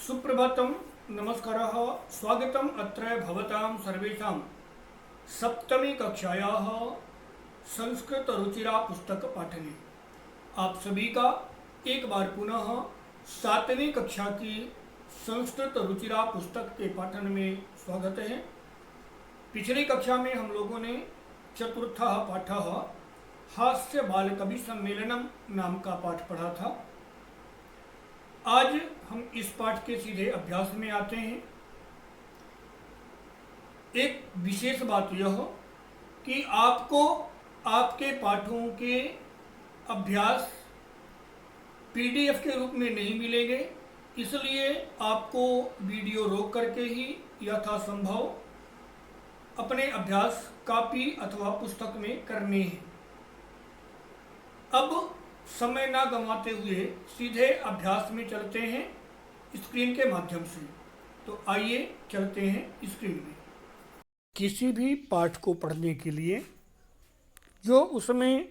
सुप्रभातम, नमस्कारः, स्वागतम अत्र भवतां सर्वेषां सप्तमी कक्षायाः संस्कृत रुचिरा पुस्तक पाठने। आप सभी का एक बार पुनः सातवीं कक्षा की संस्कृत रुचिरा पुस्तक के पाठन में स्वागत है। पिछली कक्षा में हम लोगों ने चतुर्थः पाठः हास्य बाल कवि सम्मेलनम नाम का पाठ पढ़ा था। आज हम इस पाठ के सीधे अभ्यास में आते हैं। एक विशेष बात यह कि आपको आपके पाठों के अभ्यास पीडीएफ के रूप में नहीं मिलेंगे, इसलिए आपको वीडियो रोक करके ही यथासंभव अपने अभ्यास कॉपी अथवा पुस्तक में करने हैं। अब समय ना गंवाते हुए सीधे अभ्यास में चलते हैं स्क्रीन के माध्यम से। तो आइए चलते हैं स्क्रीन में। किसी भी पाठ को पढ़ने के लिए जो उसमें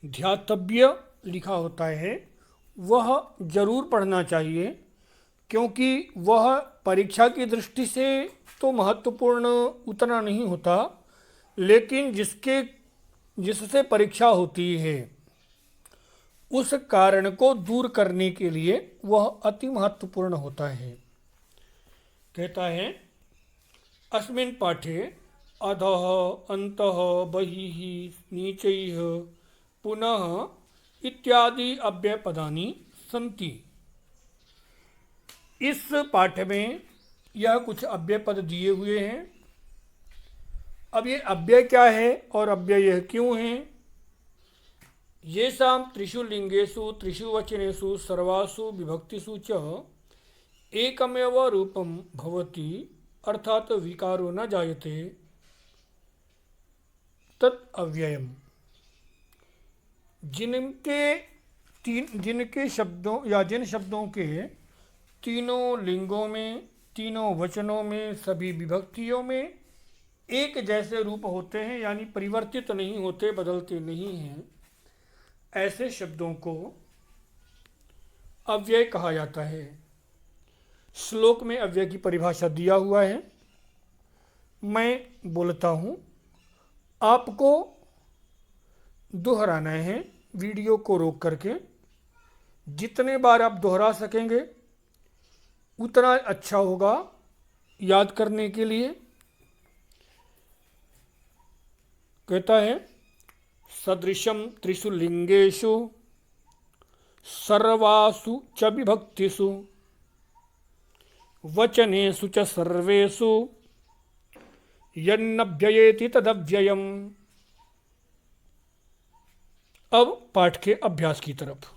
ध्यातव्य लिखा होता है वह जरूर पढ़ना चाहिए, क्योंकि वह परीक्षा की दृष्टि से तो महत्वपूर्ण उतना नहीं होता, लेकिन जिससे परीक्षा होती है उस कारण को दूर करने के लिए वह अति महत्वपूर्ण होता है। कहता है, अस्मिन् पाठे अधः अन्तः बहिः नीचैः पुनः इत्यादि अव्ययपदानि सन्ति। इस पाठ में यह कुछ अव्यय पद दिए हुए हैं। अब ये अव्यय क्या है और अव्यय यह क्यों है? येषां त्रिषु लिंगेषु त्रिषु वचनेषु सर्वासु विभक्तिषु च एकमेव रूपं भवति, अर्थात विकारो न जायते, तत् अव्ययम्। जिनके शब्दों या जिन शब्दों के तीनों लिंगों में, तीनों वचनों में, सभी विभक्तियों में एक जैसे रूप होते हैं, यानी परिवर्तित नहीं होते, बदलते नहीं हैं, ऐसे शब्दों को अव्यय कहा जाता है। श्लोक में अव्यय की परिभाषा दिया हुआ है। मैं बोलता हूँ, आपको दोहराना है वीडियो को रोक करके। जितने बार आप दोहरा सकेंगे उतना अच्छा होगा याद करने के लिए। कहता है, सदृशं त्रिषु लिंगेषु सर्वासु च विभक्तिषु वचनेषु च सर्वेषु यन्नव्ययेति तदव्ययम्। अब पाठ के अभ्यास की तरफ।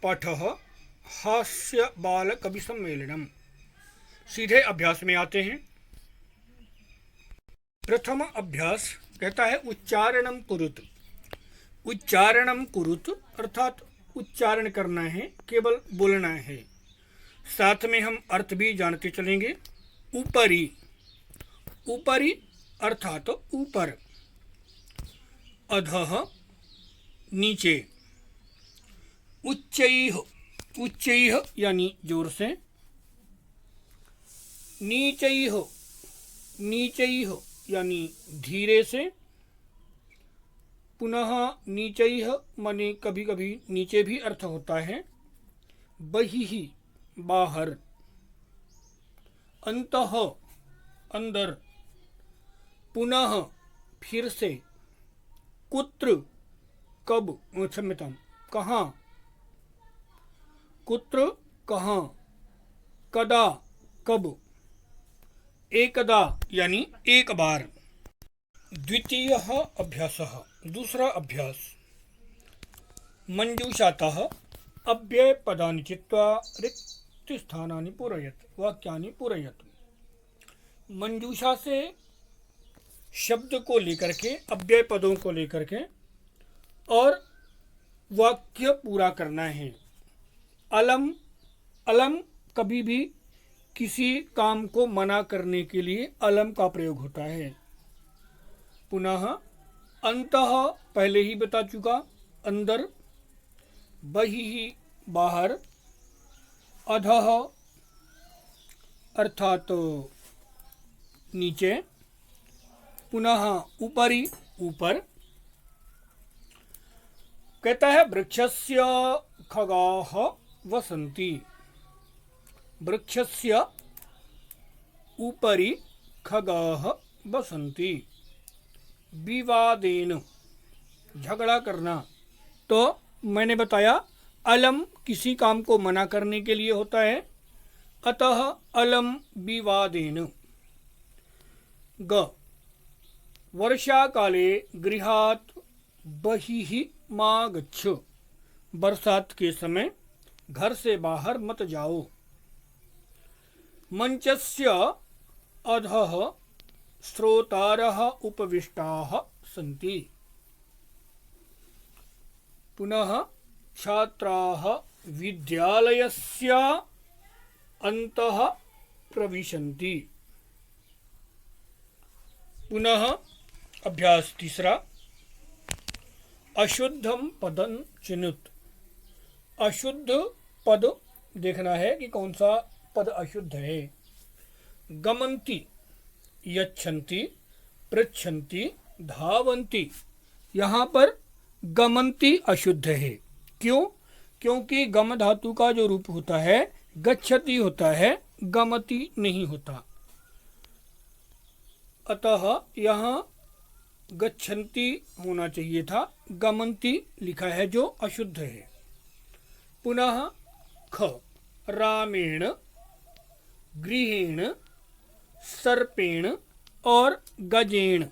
पाठः हास्य बाल कवि सम्मेलनम। सीधे अभ्यास में आते हैं। प्रथम अभ्यास कहता है, उच्चारणम कुरुत। उच्चारणम कुरुत अर्थात उच्चारण करना है, केवल बोलना है। साथ में हम अर्थ भी जानते चलेंगे। ऊपरी, ऊपरी अर्थात ऊपर। अधः नीचे। उच्चैः, उच्चैः यानी जोर से। नीचैः, नीचैः यानी धीरे से। पुनः नीचैः माने कभी कभी नीचे भी अर्थ होता है। बहिः बाहर। अन्तः अंदर। पुनः फिर से। कुत्र कब, क्षम्यतां कहाँ। कुत्र कहाँ। कदा कब। एकदा यानी एक बार। द्वितीय अभ्यासः, दूसरा अभ्यास। मंजूषातः अव्यय पदानि चित्वा रिक्तस्थानानि पूरयत्, वाक्यानि पूरयत्। मंजूषा से शब्द को लेकर के, अव्यय पदों को लेकर के और वाक्य पूरा करना है। अलम, अलम कभी भी किसी काम को मना करने के लिए अलम का प्रयोग होता है। पुनः अंतः पहले ही बता चुका, अंदर। बहिः बाहर, अधः अर्थात नीचे, पुनः उपरि ऊपर। कहता है वृक्षस्य खगाः वसन्ति, वृक्षस्य उपरि खगाः वसन्ति। विवादेन झगड़ा करना, तो मैंने बताया अलम किसी काम को मना करने के लिए होता है, अतः अलम विवादेन। ग वर्षा काले गृहात् बहिः मा गच्छ, बरसात के समय घर से बाहर मत जाओ। मंचस्य अधः श्रोतारः उपविष्टाः सन्ति, पुनः छात्राः विद्यालयस्य अन्तः प्रविशन्ति। पुनः अभ्यास तीसरा, अशुद्धम पदं चिनुत। अशुद्ध पद देखना है कि कौन सा पद अशुद्ध है। गमन्ति, यच्छन्ति, पृच्छन्ति, धावन्ति। यहाँ पर गमन्ति अशुद्ध है। क्यों? क्योंकि गम धातु का जो रूप होता है गच्छति होता है, गमति नहीं होता। अतः यहाँ गच्छन्ति होना चाहिए था, गमन्ति लिखा है जो अशुद्ध है। पुनः ख रामेण, गृहेण, सर्पेण और गजेण।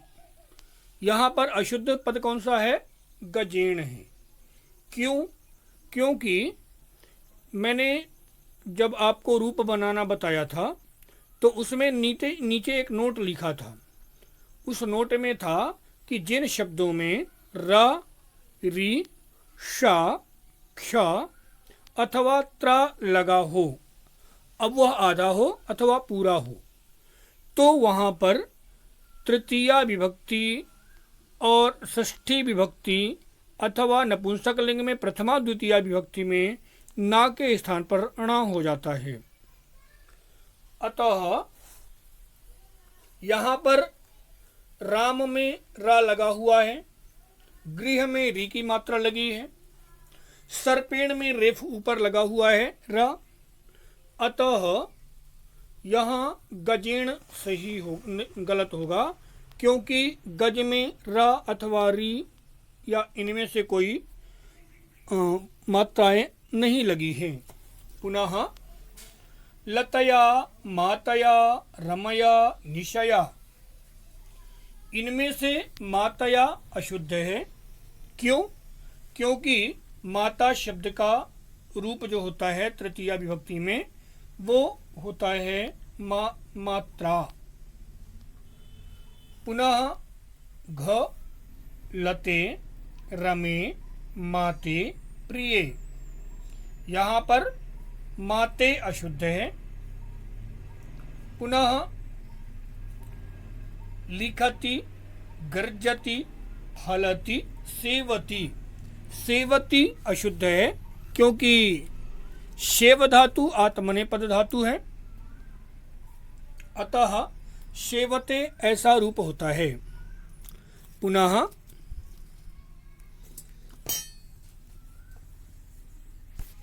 यहाँ पर अशुद्ध पद कौन सा है? गजेण है। क्यों? क्योंकि मैंने जब आपको रूप बनाना बताया था तो उसमें नीचे एक नोट लिखा था। उस नोट में था कि जिन शब्दों में र, री, शा, क्ष अथवा त्रा लगा हो, अब वह आधा हो अथवा पूरा हो, तो वहाँ पर तृतीया विभक्ति और षष्ठी विभक्ति अथवा नपुंसक लिंग में प्रथमा द्वितीया विभक्ति में ना के स्थान पर ण हो जाता है। अतः यहाँ पर राम में रा लगा हुआ है, गृह में री की मात्रा लगी है, सर्पेण में रेफ ऊपर लगा हुआ है र। अतः यहाँ गजेण सही हो, गलत होगा, क्योंकि गज में र अथवा री या इनमें से कोई मात्राएं नहीं लगी हैं। पुनः लतया, मातया, रमया, निशया, इनमें से मातया अशुद्ध है। क्यों? क्योंकि माता शब्द का रूप जो होता है तृतीया विभक्ति में वो होता है मात्रा। पुनः घ लते, रमे, माते, प्रिये, यहाँ पर माते अशुद्ध है। पुनः लिखति, गर्जति, हलति, सेवति, सेवति अशुद्ध है क्योंकि शेव धातु आत्मनेपद धातु है। अतः सेवते ऐसा रूप होता है। पुनः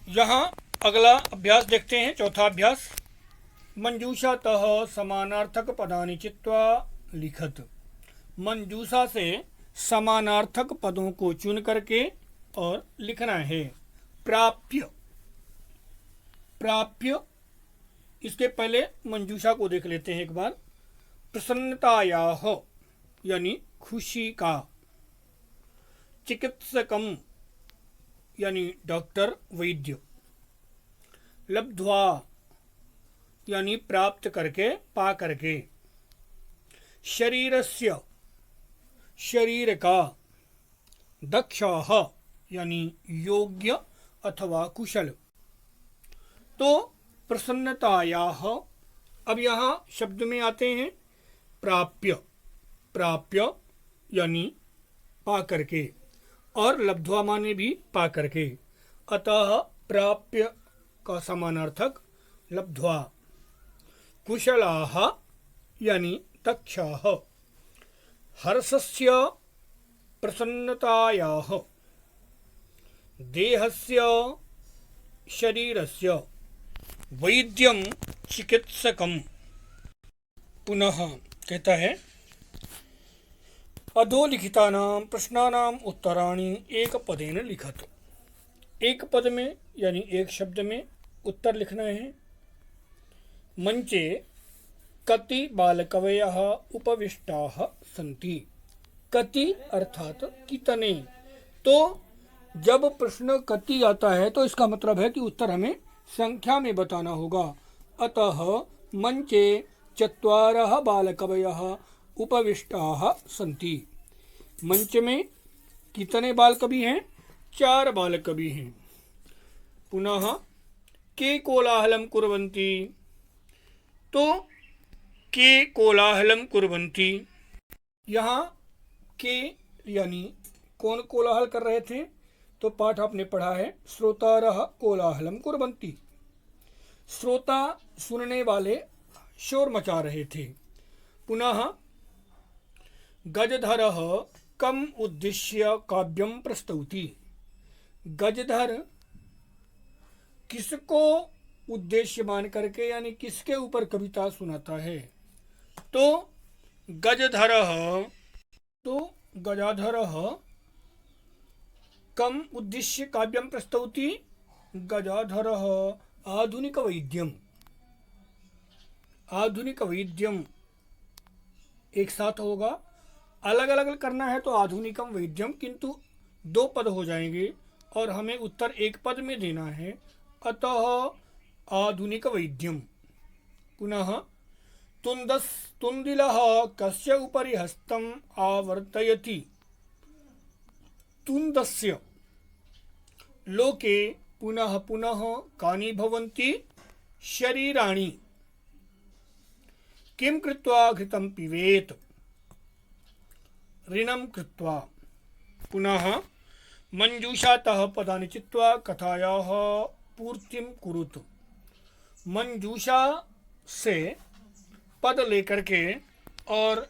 यहाँ अगला अभ्यास देखते हैं, चौथा अभ्यास। मंजूषातः समानार्थक पदानि चित्वा लिखत। मंजूषा से समानार्थक पदों को चुन करके और लिखना है। प्राप्य, प्राप्य, इसके पहले मंजूषा को देख लेते हैं एक बार। प्रसन्नतायाः यानी खुशी का। चिकित्सकम यानी डॉक्टर, वैद्य। लब्ध्वा यानी प्राप्त करके, पा करके। शरीरस्य शरीर का। दक्षः यानी योग्य अथवा कुशल। तो प्रसन्नतायाः, अब यहाँ शब्द में आते हैं प्राप्य, प्राप्य यानी पा करके, और लब्ध्वा माने भी पा करके। अतः प्राप्य का समानार्थक लब्ध्वा, कुशलाः यानी दक्षाः, हर्षस्य प्रसन्नतायाः, देहस्य शरीरस्य, वैद्यं चिकित्सकम्। पुनः कहता है अधोलिखितानां प्रश्नानां उत्तराणि एक पदेन लिखत। एक पद में यानी एक शब्द में उत्तर लिखना है। मंचे कति बालकवयः उपविष्टाः सन्ति। कति अर्थात कितने। तो जब प्रश्न कति आता है तो इसका मतलब है कि उत्तर हमें संख्या में बताना होगा। अतः मंचे चत्वारः बालकवयः उपविष्टाः सन्ति। मंच में कितने बाल कवि हैं? 4 बाल कवि हैं। पुनः के कोलाहलं कुर्वन्ति। तो के कोलाहलं कुर्वन्ति, यहाँ के यानी कौन कोलाहल कर रहे थे? तो पाठ आपने पढ़ा है श्रोतारः कोलाहलं कुर्वन्ति। श्रोता सुनने वाले शोर मचा रहे थे। पुनः गजधरः कम उद्देश्य काव्यम प्रस्तौति। गजधर किसको उद्देश्य मान करके यानी किसके ऊपर कविता सुनाता है? तो गजधरः, तो गजाधरः कम उद्देश्य काव्यम प्रस्तौति। गजाधरः आधुनिक वैद्यम। आधुनिक वैद्यम एक साथ होगा, अलग अलग करना है तो आधुनिकम वैद्यम, किंतु 2 पद हो जाएंगे और हमें उत्तर एक पद में देना है। अतः आधुनिक वैद्यम। पुनः तुंदिलः कस्य उपरि हस्तम आवर्तयति। तुंदस्य लोके पुनः पुनः कानि भवन्ति शरीराणि। किं कृत्वा घृतं पिबेत। ऋणं कृत्वा। पुनः मंजूषातः पदानि चित्वा कथायाः पूर्तिं कुरुत। मंजूषा से पद लेकर के और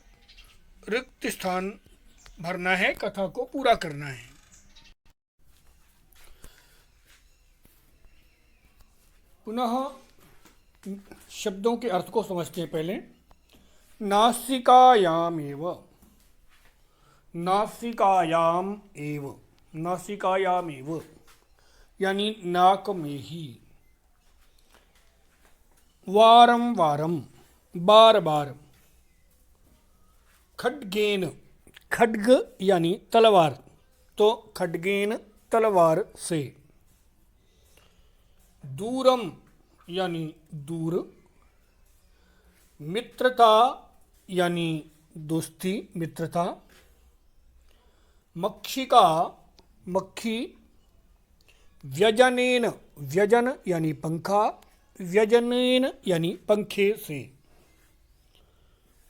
रिक्त स्थान भरना है, कथा को पूरा करना है। पुनः शब्दों के अर्थ को समझते हैं पहले। नासिकायामेव, नासिकायाम एव, नासिकायामेव यानी नाक में ही। वारम वारम बार बार। खड्गेन, खड्ग यानी तलवार, तो खड्गेन तलवार से। दूरम यानी दूर। मित्रता यानी दोस्ती, मित्रता। मक्षिका मक्खी। व्यजनेन, व्यजन यानी पंखा, व्यजनेन यानी पंखे से।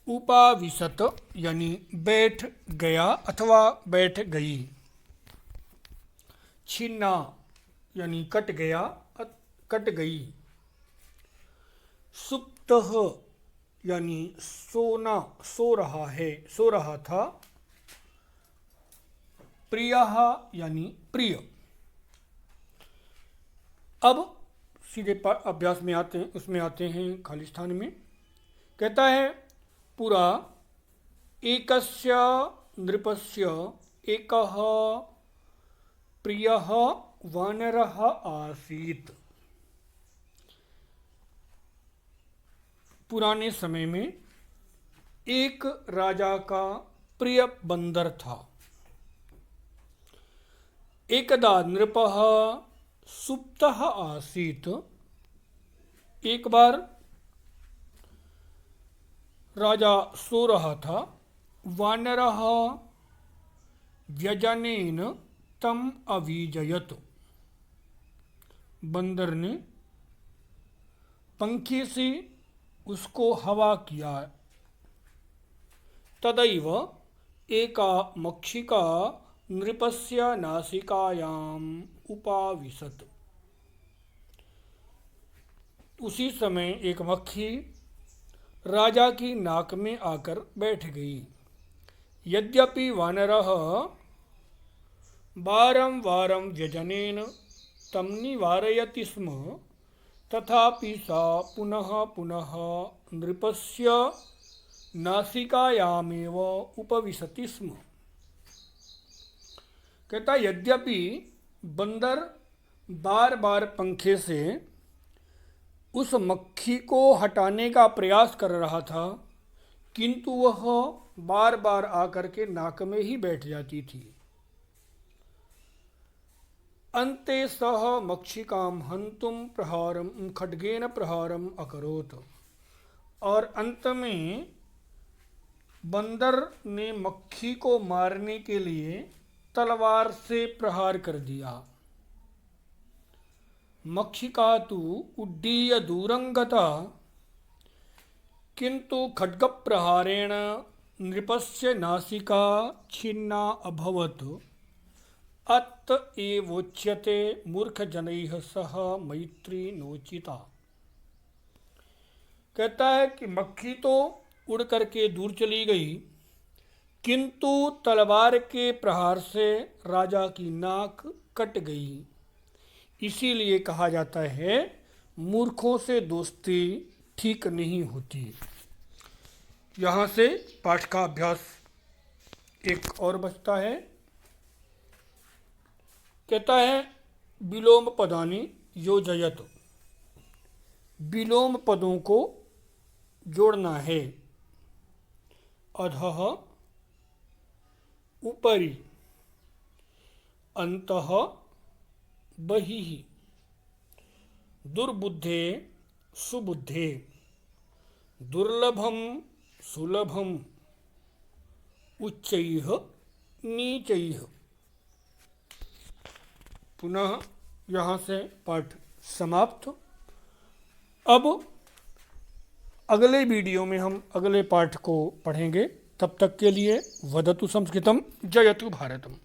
उपाविशत यानी बैठ गया अथवा बैठ गई। छिन्ना यानी कट गया, कट गई। सुप्तः यानी सोना, सो रहा है, सो रहा था। प्रियः यानी प्रिय। अब सीधे अभ्यास में आते हैं, उसमें आते हैं खाली स्थान में। कहता है पुरा एकस्य नृपस्य एकः प्रियः वानरः आसीत्। पुराने समय में एक राजा का प्रिय बंदर था। एकदा नृपः सुप्तः आसीत्। एक बार राजा सो रहा था। वानरः व्यजनेन तम अवीजयत। बंदर ने पंखे से उसको हवा किया। तदैव एका मक्षिका नृपस्य नासिकायाम उपाविशत। उसी समय एक मक्खी राजा की नाक में आकर बैठ गई। यद्यपि वानरः वारं वारं व्यजनेन तं निवारयति स्म, तथापि सा पुनः पुनः नृपस्य नासिकायामेव उपविशति स्म। कहता यद्यपि बंदर बार बार पंखे से उस मक्खी को हटाने का प्रयास कर रहा था, किंतु वह बार बार आकर के नाक में ही बैठ जाती थी। अन्ते सह मक्षिकां हन्तुं प्रहारं खड्गेन प्रहारम अकरोत्। और अंत में बंदर ने मक्खी को मारने के लिए तलवार से प्रहार कर दिया। मक्षिका तु उड्डीय दूरं गता, किंतु खड्गप्रहारेण नृपस्य नासिका छिन्ना अभवत्। अत एवोच्यते मूर्खजनैः सह मैत्री नोचिता। कहता है कि मक्खी तो उड़ करके दूर चली गई, किंतु तलवार के प्रहार से राजा की नाक कट गई। इसीलिए कहा जाता है मूर्खों से दोस्ती ठीक नहीं होती। यहाँ से पाठ का अभ्यास एक और बचता है। कहता है विलोम पदानि योजयत। विलोम पदों को जोड़ना है। अधः ऊपरी, अंतः बहिः, दुर्बुद्धे सुबुद्धे, दुर्लभम सुलभम, उच्चैः नीचैः। पुनः यहाँ से पाठ समाप्त। अब अगले वीडियो में हम अगले पाठ को पढ़ेंगे। तब तक के लिए वदतु संस्कृतम जयतु भारतम।